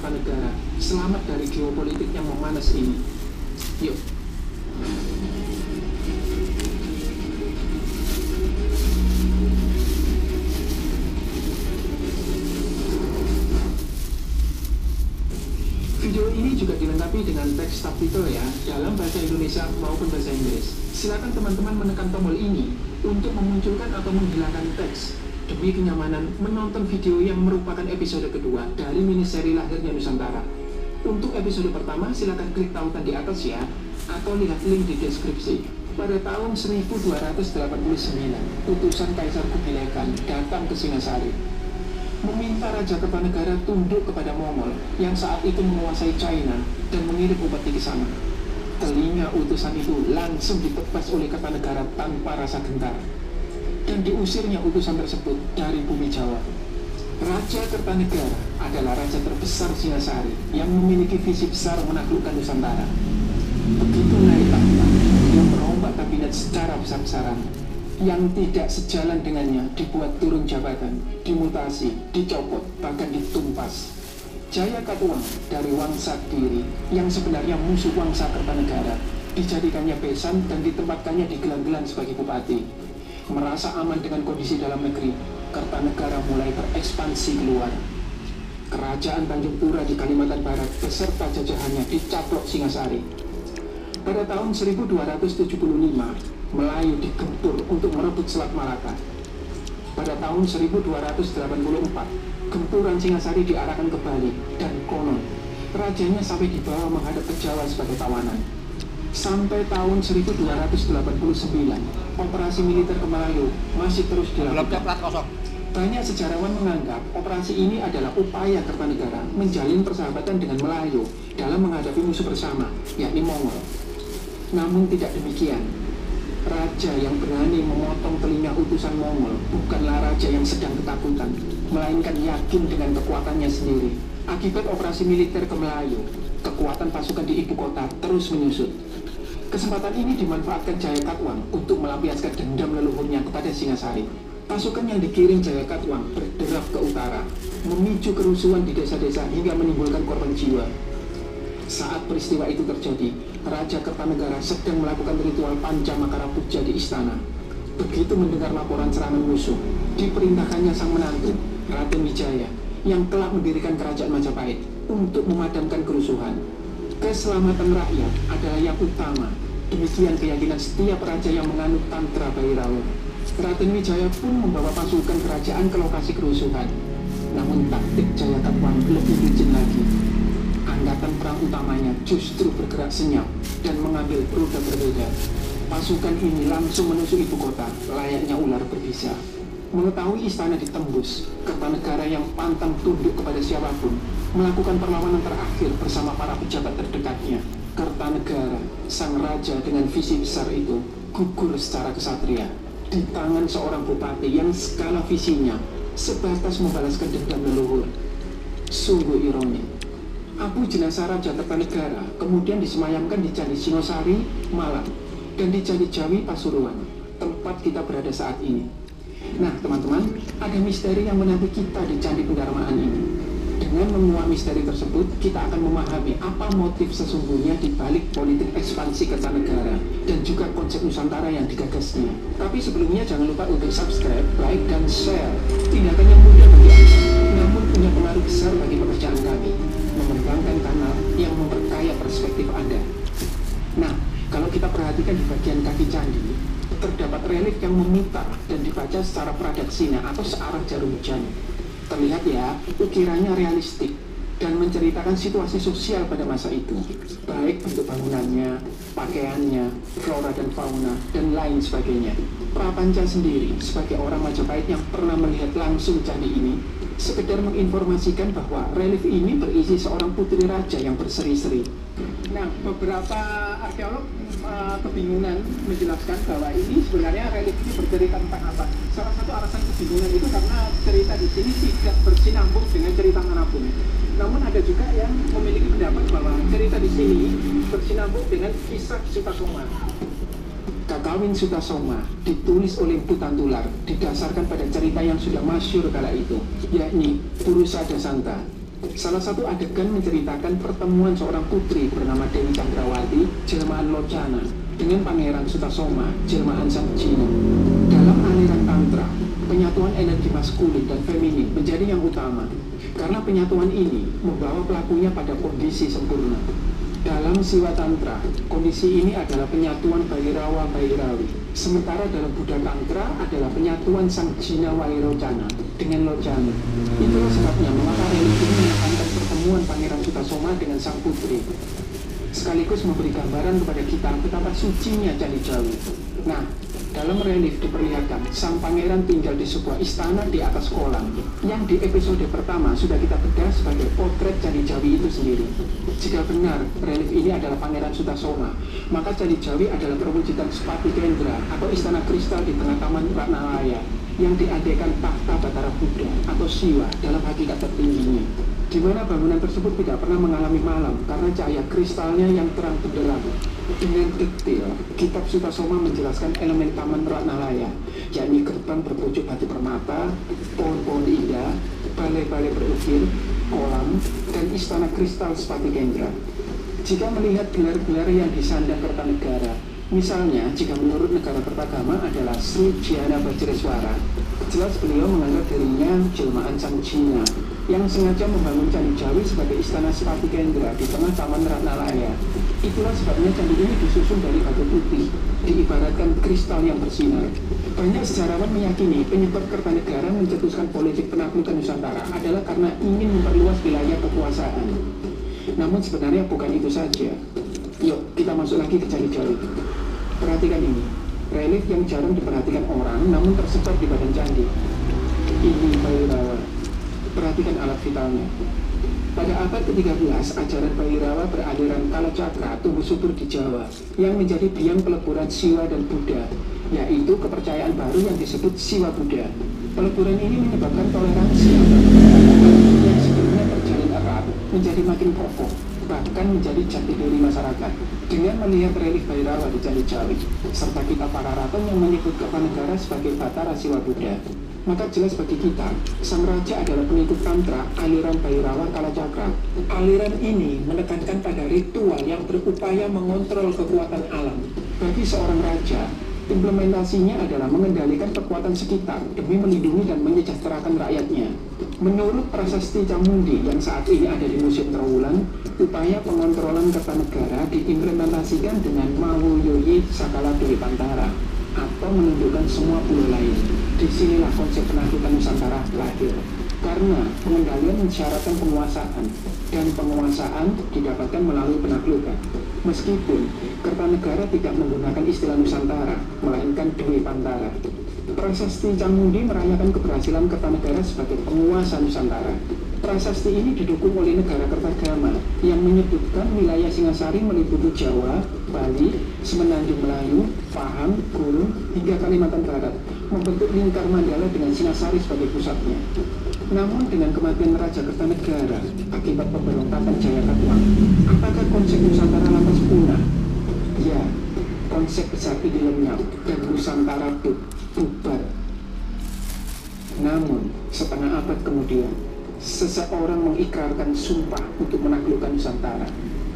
Kertanegara, selamat dari geopolitik yang memanas ini. Yuk. Video ini juga dilengkapi dengan teks subtitle ya, dalam bahasa Indonesia maupun bahasa Inggris. Silakan teman-teman menekan tombol ini untuk memunculkan atau menghilangkan teks demi kenyamanan menonton video yang merupakan episode kedua dari miniseri Lahirnya Nusantara. Untuk episode pertama silakan klik tautan di atas ya, atau lihat link di deskripsi. Pada tahun 1289, utusan Kaisar Kubilai Khan datang ke Singasari, meminta Raja Kertanegara tunduk kepada Mongol yang saat itu menguasai China dan mengirim upeti ke sana. Telinga utusan itu langsung ditebas oleh Kertanegara tanpa rasa gentar, dan diusirnya utusan tersebut dari bumi Jawa. Raja Kertanegara adalah raja terbesar Singasari yang memiliki visi besar menaklukkan Nusantara. Begitu naik tahta, dia merombak kabinet secara besar-besaran. Yang tidak sejalan dengannya dibuat turun jabatan, dimutasi, dicopot, bahkan ditumpas. Jaya Katuang dari Wangsa Giri yang sebenarnya musuh Wangsa Kertanegara dijadikannya besan dan ditempatkannya di Gelang-Gelang sebagai bupati. Merasa aman dengan kondisi dalam negeri, Kertanegara mulai berekspansi keluar. Kerajaan Tanjung Pura di Kalimantan Barat beserta jajahannya dicaplok Singasari. Pada tahun 1275, Melayu digempur untuk merebut Selat Malaka. Pada tahun 1284, gempuran Singasari diarahkan ke Bali, dan konon rajanya sampai dibawa menghadap ke Jawa sebagai tawanan. Sampai tahun 1289, operasi militer ke Melayu masih terus dilakukan. Banyak sejarawan menganggap operasi ini adalah upaya Kertanegara menjalin persahabatan dengan Melayu dalam menghadapi musuh bersama, yakni Mongol. Namun tidak demikian. Raja yang berani memotong telinga utusan Mongol bukanlah raja yang sedang ketakutan, melainkan yakin dengan kekuatannya sendiri. Akibat operasi militer ke Melayu, kekuatan pasukan di ibu kota terus menyusut. Kesempatan ini dimanfaatkan Jaya Katuang untuk melampiaskan dendam leluhurnya kepada Singasari. Pasukan yang dikirim Jaya Katuang berderap ke utara, memicu kerusuhan di desa-desa hingga menimbulkan korban jiwa. Saat peristiwa itu terjadi, Raja Kertanegara sedang melakukan ritual Pancamakara Puja di istana. Begitu mendengar laporan serangan musuh, diperintahkannya sang menantu, Raden Wijaya, yang telah mendirikan kerajaan Majapahit untuk memadamkan kerusuhan. Keselamatan rakyat adalah yang utama. Demikian keyakinan setiap raja yang menganut Tantra Bhairawa. Raden Wijaya pun membawa pasukan kerajaan ke lokasi kerusuhan. Namun taktik Jaya Katuang lebih licin lagi. Angkatan perang utamanya justru bergerak senyap dan mengambil rute berbeda. Pasukan ini langsung menusuk ibu kota layaknya ular berbisa. Mengetahui istana ditembus, Kertanegara yang pantang tunduk kepada siapapun melakukan perlawanan terakhir bersama para pejabat terdekatnya. Kertanegara, sang raja dengan visi besar itu, gugur secara kesatria di tangan seorang bupati yang skala visinya sebatas membalaskan dendam leluhur. Sungguh ironi. Abu jenazah Raja Kertanegara kemudian disemayamkan di Candi Singosari, Malang, dan di Candi Jawi, Pasuruan, tempat kita berada saat ini. Nah teman-teman, ada misteri yang menanti kita di Candi Pendarmaan ini. Dengan menguak misteri tersebut, kita akan memahami apa motif sesungguhnya di balik politik ekspansi Kertanegara dan juga konsep Nusantara yang digagasnya. Tapi sebelumnya jangan lupa untuk subscribe, like, dan share. Tindakan yang mudah bagi Anda, namun punya pengaruh besar bagi pekerjaan kami, mengembangkan kanal yang memperkaya perspektif Anda. Nah, kalau kita perhatikan di bagian kaki candi, terdapat relief yang memutar dan dibaca secara pradaksina atau searah jarum jam. Terlihat ya, ukirannya realistik dan menceritakan situasi sosial pada masa itu, baik bentuk bangunannya, pakaiannya, flora dan fauna, dan lain sebagainya. Prapanca sendiri, sebagai orang Majapahit yang pernah melihat langsung candi ini, sekedar menginformasikan bahwa relief ini berisi seorang putri raja yang berseri-seri. Nah, beberapa arkeolog kebingungan menjelaskan bahwa ini sebenarnya relief ini bercerita tentang apa. Salah satu alasan kebingungan itu karena cerita di sini tidak bersinambung dengan cerita manapun. Namun ada juga yang memiliki pendapat bahwa cerita di sini bersinambung dengan kisah Sutasoma. Kakawin Sutasoma ditulis oleh Empu Tantular didasarkan pada cerita yang sudah masyhur kala itu, yakni Purusa Dasanta. Salah satu adegan menceritakan pertemuan seorang putri bernama Dewi Chandrawati, jelmaan Locana, dengan Pangeran Sutasoma, jelmaan Sang Cina. Dalam aliran Tantra, penyatuan energi maskulin dan feminin menjadi yang utama, karena penyatuan ini membawa pelakunya pada kondisi sempurna. Dalam Siwa Tantra, kondisi ini adalah penyatuan Bhairawa Bhairawi. Sementara dalam Buddha Tantra adalah penyatuan Sang Jina Wairocana dengan Locana. Itulah sebabnya mengapa religi ini menekankan pertemuan Pangeran Sutasoma dengan sang putri, sekaligus memberi gambaran kepada kita betapa sucinya Candi Jawi. Nah, dalam relief diperlihatkan sang pangeran tinggal di sebuah istana di atas kolam, yang di episode pertama sudah kita bedah sebagai potret Candi Jawi itu sendiri. Jika benar relief ini adalah Pangeran Sutasoma, maka Candi Jawi adalah perwujudan Spati Kendra atau istana kristal di tengah taman Ratnalaya yang diadekan tahta Batara Buddha atau Siwa dalam hakikat tertingginya, di mana bangunan tersebut tidak pernah mengalami malam karena cahaya kristalnya yang terang benderang. Dengan detail, kitab Sutasoma menjelaskan elemen taman Ratnalaya, yakni gerbang berpucuk batu permata, pohon-pohon indah, balai-balai berukir, kolam, dan istana kristal Spati Kendra. Jika melihat gelar-gelar yang disandang Kertanegara, misalnya jika menurut negara Kertagama adalah Sri Jyana Bajreswara, jelas beliau menganggap dirinya jelmaan Sang Jina yang sengaja membangun Candi Jawi sebagai istana Spati Kendra di tengah taman Ratnalaya. Itulah sebabnya candi ini disusun dari batu putih, diibaratkan kristal yang bersinar. Banyak sejarawan meyakini penyebab Kertanegara mencetuskan politik penaklukan Nusantara adalah karena ingin memperluas wilayah kekuasaan. Namun sebenarnya bukan itu saja. Yuk, kita masuk lagi ke Candi Jawi. Perhatikan ini, relief yang jarang diperhatikan orang namun tersebar di badan candi. Ini Bhairawa. Perhatikan alat vitalnya. Pada abad ke-13, ajaran Bhairawa beraliran Kalacakra tumbuh subur di Jawa, yang menjadi biang peleburan Siwa dan Buddha, yaitu kepercayaan baru yang disebut Siwa Buddha. Peleburan ini menyebabkan toleransi antar agama yang sebelumnya terjalin erat menjadi makin kokoh, bahkan menjadi jati diri masyarakat. Dengan melihat relief Bhairawa di Candi Jawi, serta kitab Pararaton yang menyebut Kertanegara sebagai Batara Siwa Buddha, maka jelas bagi kita, sang raja adalah pengikut Tantra aliran Bhairawa Kalacakra. Aliran ini menekankan pada ritual yang berupaya mengontrol kekuatan alam. Bagi seorang raja, implementasinya adalah mengendalikan kekuatan sekitar demi melindungi dan menyejahterakan rakyatnya. Menurut prasasti Camundi yang saat ini ada di Museum Trowulan, upaya pengontrolan Kertanegara diimplementasikan dengan Mawuyoyi Sakala Dewi Pantara, atau menundukkan semua pulau lain. Disinilah konsep penaklukan Nusantara lahir. Karena pengendalian mensyaratkan penguasaan, dan penguasaan didapatkan melalui penaklukan. Meskipun Kertanegara tidak menggunakan istilah Nusantara, melainkan Dewi Pantara. Prasasti Camundi merayakan keberhasilan Kertanegara sebagai penguasa Nusantara. Prasasti ini didukung oleh negara Kertagama yang menyebutkan wilayah Singasari meliputi Jawa, Bali, Semenanjung Melayu, Pahang, Gurun, hingga Kalimantan Barat, membentuk lingkar Mandala dengan Singasari sebagai pusatnya. Namun dengan kematian Raja Kertanegara akibat pemberontakan Jayakatwang, apakah konsep Nusantara lantas punah? Ya, konsep besar ini lenyap dan Nusantara bubar. Namun, setengah abad kemudian, seseorang mengikrarkan sumpah untuk menaklukkan Nusantara.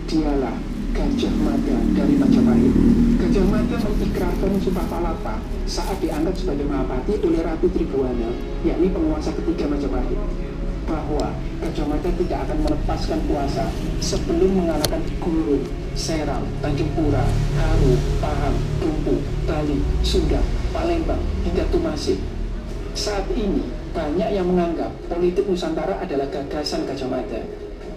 Dialah Gajah Mada dari Majapahit. Gajah Mada mengikrarkan sumpah palapa saat diangkat sebagai Mahapati oleh Ratu Tribhuwana, yakni penguasa ketiga Majapahit, bahwa Gajah Mada tidak akan melepaskan kuasa sebelum mengalahkan Gurun, Seram, Tanjung Pura, Haru, Pahang, Tumpu, Bali, Sunda, Palembang, hingga Tumasik. Saat ini banyak yang menganggap politik Nusantara adalah gagasan Gajah Mada.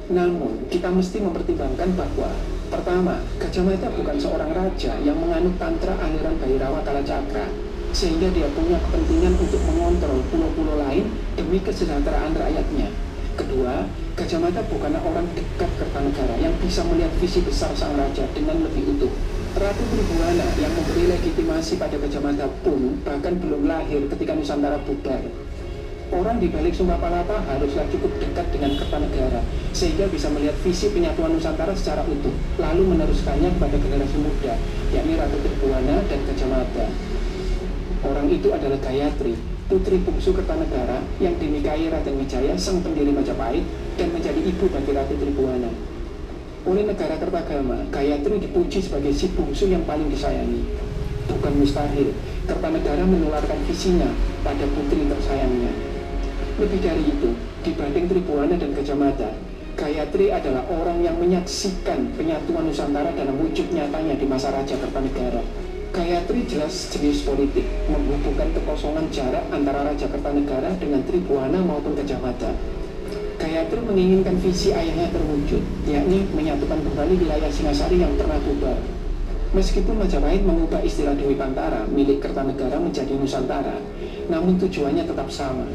Namun kita mesti mempertimbangkan bahwa pertama, Gajah Mada bukan seorang raja yang menganut Tantra aliran Bhairawa Kalacakra, sehingga dia punya kepentingan untuk mengontrol pulau-pulau lain demi kesejahteraan rakyatnya. Kedua, Gajah Mada bukanlah orang dekat Kertanegara yang bisa melihat visi besar sang raja dengan lebih utuh. Ratu Tribhuwana yang memberi legitimasi pada Gajah Mada pun bahkan belum lahir ketika Nusantara bubar. Orang di balik Sumpah Palapa haruslah cukup dekat dengan Kertanegara sehingga bisa melihat visi penyatuan Nusantara secara utuh, lalu meneruskannya kepada generasi muda, yakni Ratu Tribhuwana dan Gajah Mada. Orang itu adalah Gayatri, putri bungsu Kertanegara yang dinikahi Raden Wijaya, sang pendiri Majapahit, dan menjadi ibu bagi Ratu Tribhuwana. Oleh negara Kertagama, Gayatri dipuji sebagai si bungsu yang paling disayangi. Bukan mustahil Kertanegara menularkan visinya pada putri tersayangnya. Lebih dari itu, dibanding Tribhuwana dan Gajah Mada, Gayatri adalah orang yang menyaksikan penyatuan Nusantara dalam wujud nyatanya di masa Raja Kertanegara. Gayatri jelas jenius politik, menghubungkan kekosongan jarak antara Raja Kertanegara dengan Tribhuwana maupun Gajah Mada. Gayatri menginginkan visi ayahnya terwujud, yakni menyatukan kembali wilayah Singasari yang pernah bubar. Meskipun Majapahit mengubah istilah Dewi Pantara milik Kertanegara menjadi Nusantara, namun tujuannya tetap sama.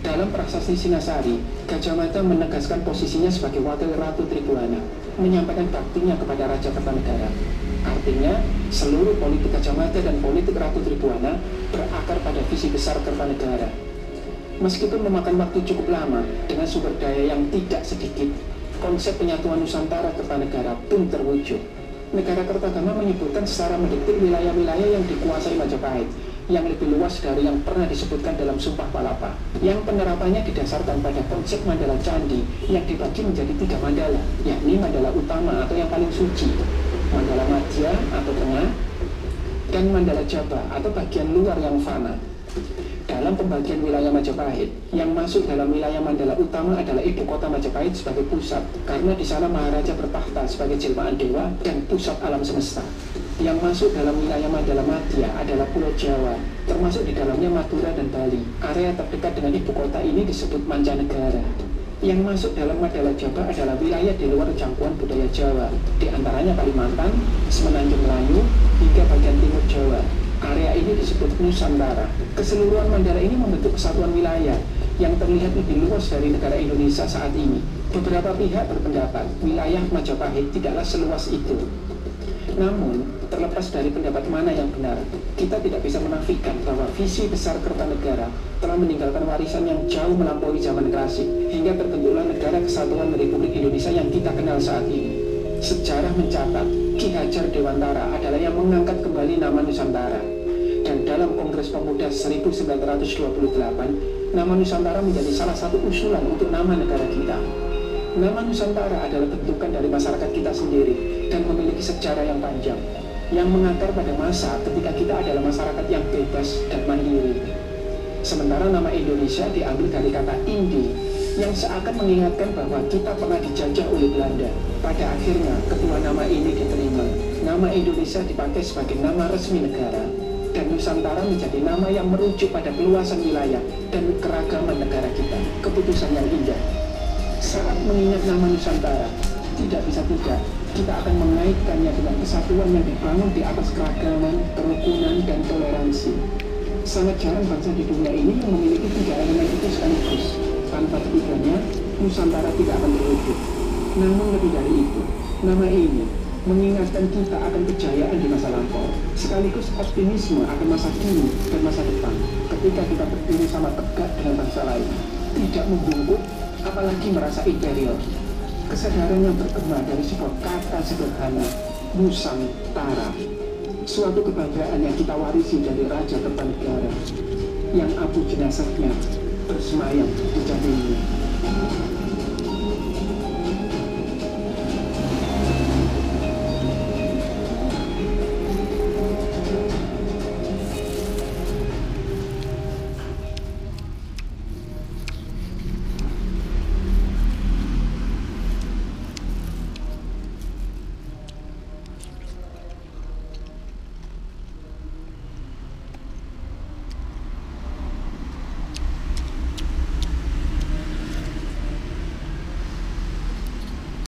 Dalam prasasti Singasari, Gajah Mada menegaskan posisinya sebagai wakil Ratu Tribhuwana, menyampaikan baktinya kepada Raja Kertanegara. Artinya, seluruh politik Gajah Mada dan politik Ratu Tribhuwana berakar pada visi besar Kertanegara. Meskipun memakan waktu cukup lama dengan sumber daya yang tidak sedikit, konsep penyatuan Nusantara Kertanegara pun terwujud. Negara Kertagama menyebutkan secara mendetil wilayah-wilayah yang dikuasai Majapahit, yang lebih luas dari yang pernah disebutkan dalam Sumpah Palapa, yang penerapannya didasarkan pada konsep Mandala Candi yang dibagi menjadi 3 mandala, yakni Mandala Utama atau yang paling suci, Mandala Madya atau tengah, dan Mandala Jaba atau bagian luar yang fana. Dalam pembagian wilayah Majapahit, yang masuk dalam wilayah Mandala Utama adalah ibu kota Majapahit sebagai pusat, karena di sana Maharaja bertahta sebagai jelmaan dewa dan pusat alam semesta. Yang masuk dalam wilayah Mandala Madya adalah Pulau Jawa, termasuk di dalamnya Madura dan Bali. Area terdekat dengan ibu kota ini disebut mancanegara. Yang masuk dalam Mandala Jaba adalah wilayah di luar jangkauan budaya Jawa, di antaranya Kalimantan, Semenanjung Melayu, hingga bagian timur Jawa. Area ini disebut Nusantara. Keseluruhan mandala ini membentuk kesatuan wilayah yang terlihat lebih luas dari negara Indonesia saat ini. Beberapa pihak berpendapat wilayah Majapahit tidaklah seluas itu. Namun, terlepas dari pendapat mana yang benar, kita tidak bisa menafikan bahwa visi besar Kertanegara telah meninggalkan warisan yang jauh melampaui zaman klasik, hingga terbentuklah Negara Kesatuan Republik Indonesia yang kita kenal saat ini. Sejarah mencatat, Ki Hajar Dewantara adalah yang mengangkat kembali nama Nusantara. Dan dalam Kongres Pemuda 1928, nama Nusantara menjadi salah satu usulan untuk nama negara kita. Nama Nusantara adalah bentukan dari masyarakat kita sendiri dan memiliki sejarah yang panjang, yang mengakar pada masa ketika kita adalah masyarakat yang bebas dan mandiri. Sementara nama Indonesia diambil dari kata Indi, yang seakan mengingatkan bahwa kita pernah dijajah oleh Belanda. Pada akhirnya, kedua nama ini diterima. Nama Indonesia dipakai sebagai nama resmi negara, dan Nusantara menjadi nama yang merujuk pada keluasan wilayah dan keragaman negara kita. Keputusan yang indah. Saat mengingat nama Nusantara, tidak bisa tidak, kita akan mengaitkannya dengan kesatuan yang dibangun di atas keragaman, kerukunan, dan toleransi. Sangat jarang bangsa di dunia ini yang memiliki 3 elemen itu sekaligus. Tanpa ketiganya, Nusantara tidak akan terwujud. Namun lebih dari itu, nama ini mengingatkan kita akan kejayaan di masa lampau, sekaligus optimisme akan masa kini dan masa depan, ketika kita berdiri sama tegak dengan bangsa lain, tidak membungkuk, apalagi merasa inferior. Kesadaran yang bergema dari sebuah kata sederhana, Nusantara, suatu kebanggaan yang kita warisi dari Raja Kertanegara, yang abu jenazahnya bersemayam di Jatiwangi.